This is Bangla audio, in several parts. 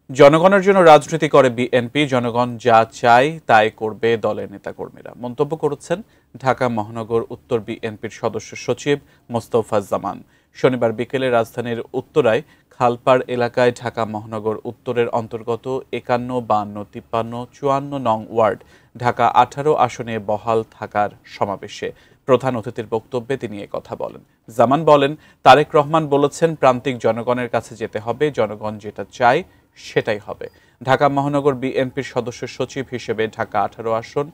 জনগণের জন্য রাজনীতি করে বিএনপি, জনগণ যা চায় তাই করবে দলের নেতাকর্মীরা, মন্তব্য করেছেন ঢাকা মহানগর উত্তর বিএনপির সদস্য সচিব মোস্তফা জামান। শনিবার বিকেলে রাজধানীর উত্তরায় খালপাড় এলাকায় ঢাকা মহানগর উত্তরের অন্তর্গত ৫১, ৫২, ৫৩, ৫৪ নং ওয়ার্ড ঢাকা ১৮ আসনে বহাল থাকার সমাবেশে প্রধান অতিথির বক্তব্যে তিনি কথা বলেন। জামান বলেন, তারেক রহমান বলেছেন প্রান্তিক জনগণের কাছে যেতে হবে, জনগণ যেটা চায় সেটাই হবে। ঢাকা মহানগর বিএনপির সদস্য সচিব হিসেবে ঢাকা ১৮ আসন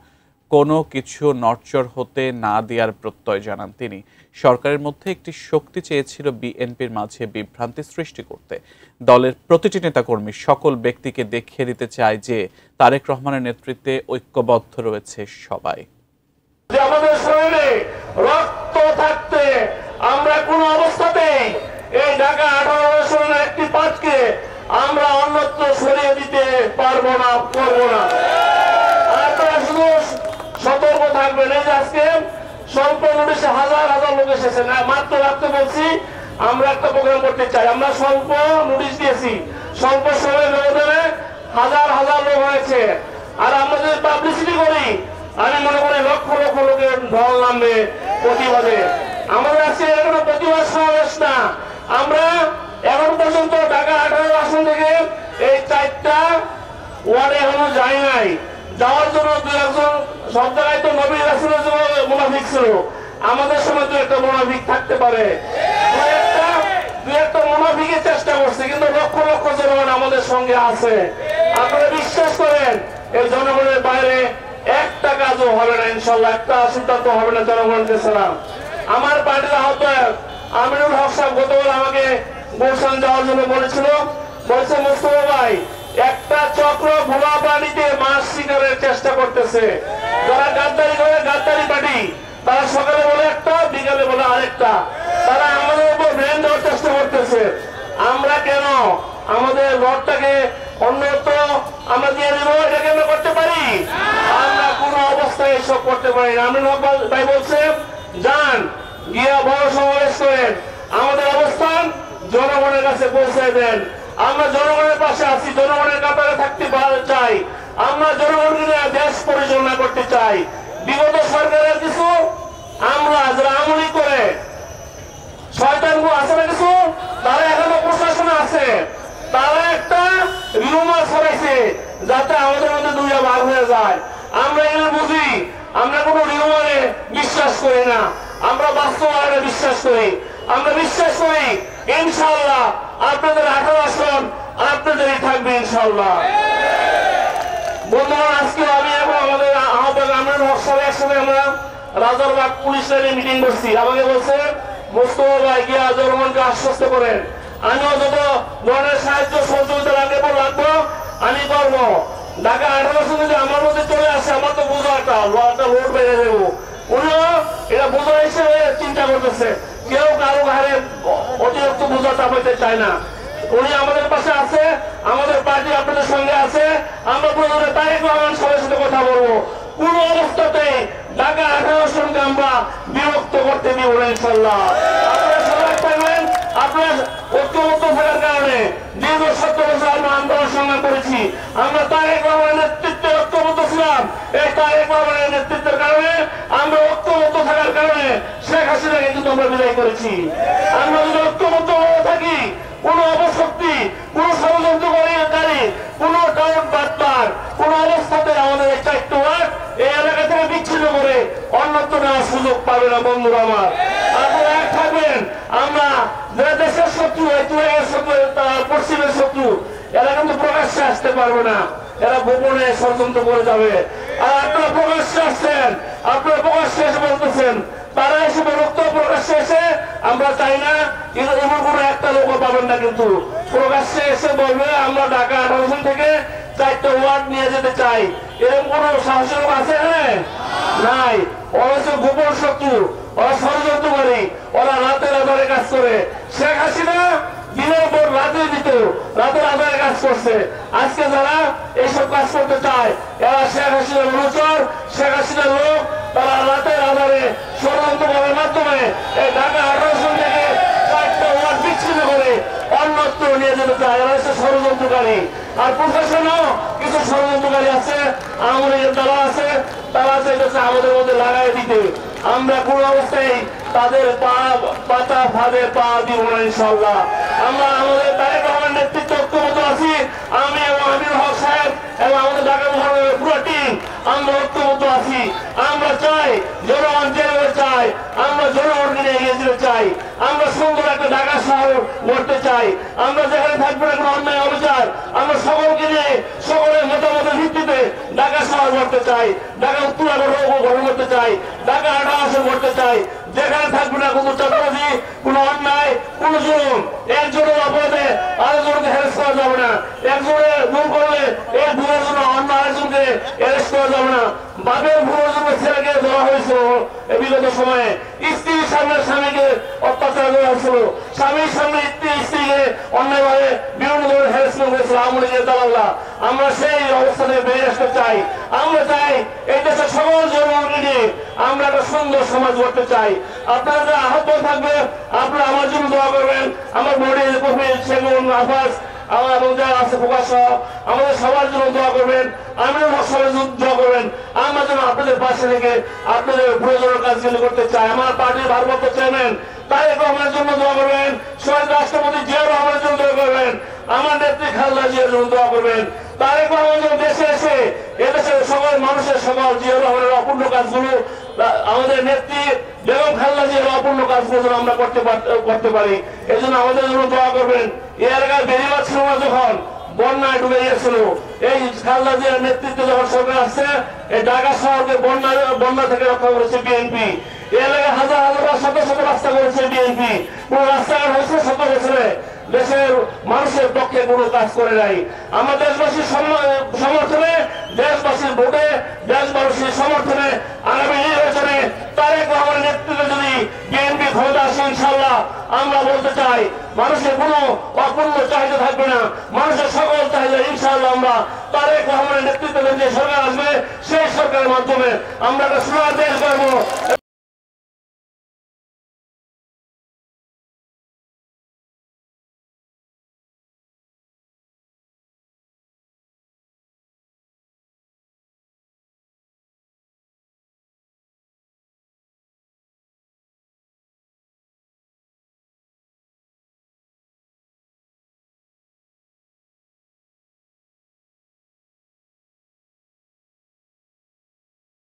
কোনো কিছু নড়চড় হতে না দেওয়ার প্রত্যয় জানান তিনি। সরকারের মধ্যে একটি শক্তি চেয়েছিল বিএনপির মাঝে বিভ্রান্তি সৃষ্টি করতে। দলের প্রতিটি নেতাকর্মী সকল ব্যক্তিকে দেখিয়ে দিতে চায় যে তারেক রহমানের নেতৃত্বে ঐক্যবদ্ধ রয়েছে সবাই। আমাদের শরীরে রক্ত থাকতে আমরা কোন অবস্থাতেই এই ঢাকা ১৮ আসনের একটি পাঁচকে আমরা অন্যত্র সরিয়ে দিতে পারবো না, করবো না। আপনারা শুধু সতর্ক থাকবেন। এই যে আজকে স্বল্প নোটিশে হাজার হাজার লোক এসেছে, না মাত্র রাখতে বলছি, আমরা একটা প্রোগ্রাম করতে চাই। আমরা স্বল্প নোটিশ দিয়েছি, স্বল্প সময়ের ব্যবধানে হাজার হাজার লোক হয়েছে। আর আমরা যদি পাবলিসিটি করি, আমি মনে করি লক্ষ লক্ষ লোকের ঢল নামবে প্রতিবাদে। আমাদের আজকে কোনো প্রতিবাদ সমাবেশ না, আমরা এখন পর্যন্ত ঢাকা ১৮ আসন থেকে এই ৪টা ওয়ার্ডে এখনো যাই নাই। যাওয়ার জন্য দু একজন, সব জায়গায় তো নবী রাসূলের জন্য মুনাফিক ছিল, আমাদের সময় তো একটা মুনাফিক থাকতে পারে, দু একটা মুনাফিকের চেষ্টা করছে, কিন্তু লক্ষ লক্ষ জনগণ আমাদের সঙ্গে আছে। আপনারা বিশ্বাস করেন, এই জনগণের বাইরে একটা কাজও হবে না ইনশাল্লাহ, একটা সিদ্ধান্ত হবে না জনগণকে ছাড়া। আমার পার্টির আহ্বায়ক আমিনুল হক সাহেব গতকাল আমাকে গুলশান যাওয়ার জন্য বলেছিল, বলছে মোস্তফা ভাই, একটা চক্র ভোলা পানিতে মাছ শিকারের চেষ্টা করতেছে। যারা গাদ্দারি করে, গাদ্দারি পার্টি, তারা সকালে বলে একটা, বিকালে বলে আরেকটা। তারা আমাদের উপর ব্রেন দেওয়ার চেষ্টা করতেছে। আমরা কেন আমাদের রডটাকে অন্যত্র আমরা দিয়ে দেবো? এটা কেন করতে পারি? আমরা কোন অবস্থায় এসব করতে পারি না। আমিনুল হক ভাই বলছে, যান গিয়া বড় সমাবেশ করেন, আমাদের অবস্থান জনগণের কাছে পৌঁছে দেন। আমরা জনগণের পাশে আছি, জনগণের কাতারে থাকতে চাই, আমরা জনগণকে নিয়ে দেশ পরিচালনা করতে চাই। বিগত সরকারের কিছু আমরা যারা আমলি করে শয়তানগুলো আছে না কিছু, তারা এখনো প্রশাসনে আছে, তারা একটা রিউমার ছড়াইছে যাতে আমাদের মধ্যে দুইটা ভাগ হয়ে যায়। আমরা এগুলো বুঝি, আমরা কোনো রিউমারে বিশ্বাস করি না, আমরা বাস্তবায়নে বিশ্বাস করি। আমরা বিশ্বাস করি ইনশাআল্লাহ আপনাদের ১৮ আসন আপনাদেরই থাকবে ইনশাআল্লাহ। বন্ধুগণ, আজকে আমি এবং আমাদের আহ্বায়ক আমিনুল হক সাহেব একসাথে আমরা রাজারবাগ পুলিশ লাইনে মিটিং করছি। আমাকে বলছে, মোস্তফা ভাই গিয়া জনগণকে আশ্বস্ত করেন, আমিও যত ধরনের সাহায্য সহযোগিতা লাগবো আমি করবো। ঢাকা ১৮ আসন যদি আমার মধ্যে চলে আসে, আমার তো বোঝা একটা লোড বেড়ে দেবো। উনিও এটা বোঝা হিসেবে চিন্তা করতেছে, কেউ কারো ঘাড়ে অতিরিক্ত বোঝা চাপাইতে চায় না। উনি আমাদের পাশে আছে, আমাদের পার্টি আপনাদের সঙ্গে আছে। আমরা প্রয়োজনে তারেক রহমান সাহেবের সাথে কথা বলবো। কোন অবস্থাতে ঢাকা ১৮ আসনকে আমরা বিরক্ত করতে দিব না ইনশাল্লাহ। আপনারা সজাগ থাকবেন। আপনার ঐক্যবদ্ধ থাকার কারণে দীর্ঘ ৭০ বছর আমরা আন্দোলন সংগ্রাম করেছি। আমরা তারেক রহমানের নেতৃত্বে ঐক্যবদ্ধ ছিলাম। এই তারেক রহমানের নেতৃত্বের কারণে আমরা ঐক্যবদ্ধ থাকার কারণে শেখ হাসিনাকে কিন্তু আমরা বিদায় করেছি। আমরা যদি ঐক্যবদ্ধ হয়ে থাকি, কোন অপশক্তি, কোন ষড়যন্ত্রকারী, কোন ডাউট বাটপার কোন অবস্থাতে আমাদের এই ৪টা ওয়ার্ড এই এলাকা থেকে বিচ্ছিন্ন করে অন্যত্র নেওয়ার সুযোগ পাবে না। বন্ধুরা আমার, আপনারা এক থাকবেন। আমরা যারা দেশের শত্রু, ঐতিহাসিক শত্রু, পশ্চিমের শত্রু, এরা কিন্তু প্রকাশ্যে আসতে পারবে না, এরা গোপনে ষড়যন্ত্র করে যাবে। আর আপনারা প্রকাশ্যে আসছেন, আপনারা প্রকাশ্যে এসে বলতেছেন, তারা এসে বিরক্ত প্রকাশ্যে এসে আমরা চাই না, কিন্তু এমন কোন একটা লোক পাবেন না। কিন্তু প্রকাশ্যে এসে বলবে আমরা ঢাকা ১৮ আসন থেকে ৪টা ওয়ার্ড নিয়ে যেতে চাই, এরকম কোন সাহসী লোক আছে এখানে? নাই। ওরা হচ্ছে গোপন শত্রু, ওরা ষড়যন্ত্রকারী, ওরা রাতের আধারে কাজ করে। শেখ হাসিনা দিনের পর রাতে দিত, রাতের আধারে কাজ করছে। আজকে যারা এইসব কাজ করতে চায়, এরা শেখ হাসিনার অনুচর, শেখ হাসিনার লোক। তারা রাতের আধারে ষড়যন্ত্র করার মাধ্যমে এই ঢাকা ১৮ আসন থেকে ৪টা ওয়ার্ড বিচ্ছিন্ন করে অন্যত্র নিয়ে যেতে চায়। এরা হচ্ছে ষড়যন্ত্রকারী। আর প্রশাসনও কিছু ষড়যন্ত্রকারী আছে, আমাদের তারা আছে, তারা চাইতেছে আমাদের মধ্যে লাগাই দিতে। আমরা কোন অবস্থায় তাদের পাতা ফাঁদে পা দিব না ইনশাআল্লাহ। আমরা আমাদের তারেক রহমানের নেতৃত্বে ঐক্যবদ্ধ আছি। আমি এবং আমির হক সাহেব এবং আমাদের ঢাকা মহানগরের পুরো টিম আমরা ঐক্যবদ্ধ আছি। আমরা চাই জনগণ যেভাবে চাই, আমরা জনগণকে নিয়ে এগিয়ে যেতে চাই। আমরা সুন্দর একটা ঢাকা শহর গড়তে চাই। আমরা যেখানে থাকবো না কোনো অন্যায় অবিচার, আমরা সকলকে নিয়ে সকলের মতামতের ভিত্তিতে ঢাকা শহর গড়তে চাই, ঢাকা উত্তরা গঠন করতে চাই, ঢাকা 18 আসন করতে চাই। যেখানে থাকবে না কোনো চাঁদাবাজি, কোনো অন্যায়, কোনো জুলুম, একজনের অপরাধে আরেকজনকে হ্যারেস করা যাবে না। একজনের ভুল করলে এই ভুলের জন্য অন্য আরেকজনকে অ্যারেস্ট করা যাবে না। বাপের ভুলের জন্য ছেলেকে ধরা হয়েছিল বিগত সময়ে, স্ত্রীর সামনে স্বামীকে অত্যাচার করা হয়েছিল, স্বামীর সামনে স্ত্রীকে অন্যায়ভাবে বিভিন্ন ধরনের হ্যারাসমেন্ট করেছিল আওয়ামী লীগের দালালরা। আমরা সেই অবস্থা থেকে বেরিয়ে আসতে চাই। আমরা চাই এই দেশের সকল জনগণকে নিয়ে আমরা একটা সুন্দর সমাজ গড়তে চাই। আপনারা যারা আহত থাকবে, আপনারা আমার জন্য দোয়া করবেন, আমার বডি কফিল সেগুন আফাজ এবং যারা আছে প্রকাশ আমাদের সবার জন্য দোয়া করবেন, আমিরুল হক সবার জন্য দোয়া করবেন। আমরা যেন আপনাদের পাশে থেকে আপনাদের প্রয়োজনীয় কাজগুলো করতে চাই। আমার পার্টির ভারপ্রাপ্ত চেয়ারম্যান তারেক রহমানের জন্য দোয়া করবেন, শহীদ রাষ্ট্রপতি জিয়াউর রহমানের জন্য দোয়া করবেন, আমার নেত্রী খালেদা জিয়ার জন্য দোয়া করবেন। তারেক রহমান যেন দেশে এসে এদেশের সকল মানুষের সকল জিয়াউর রহমানের অপূর্ণ কাজগুলো, আমাদের নেত্রী বেগম খালেদা জিয়ার অপূর্ণ কাজগুলো যেন আমরা করতে পারি। এই জন্য আমাদের জন্য দোয়া করবেন। এই এলাকায় বেরিবাদ ছিল না, যখন বন্যায় ডুবে গিয়েছিল, এই খালেদা জিয়ার নেতৃত্বে যখন সরকার আসছে, এই ঢাকা শহরকে বন্যা থেকে রক্ষা করেছে বিএনপি। এই এলাকায় হাজার হাজার শত শত রাস্তা করেছে বিএনপি। কোন রাস্তাঘাট হয়েছে 7 বছরে দেশের মানুষের পক্ষে কোনো কাজ করে নাই। আমরা দেশবাসীর সমর্থনে, দেশবাসীর ভোটে, দেশবাসীর সমর্থনে আগামী নির্বাচনে তারেক রহমানের নেতৃত্বে যদি বিএনপি ক্ষমতা আসে ইনশাআল্লাহ, আমরা বলতে চাই মানুষের কোনো অপূর্ণ চাহিদা থাকবে না। মানুষের সকল চাহিদা ইনশাআল্লাহ আমরা তারেক রহমানের নেতৃত্বে যে সরকার আসবে, সেই সরকারের মাধ্যমে আমরা একটা সোনার দেশ গড়ব।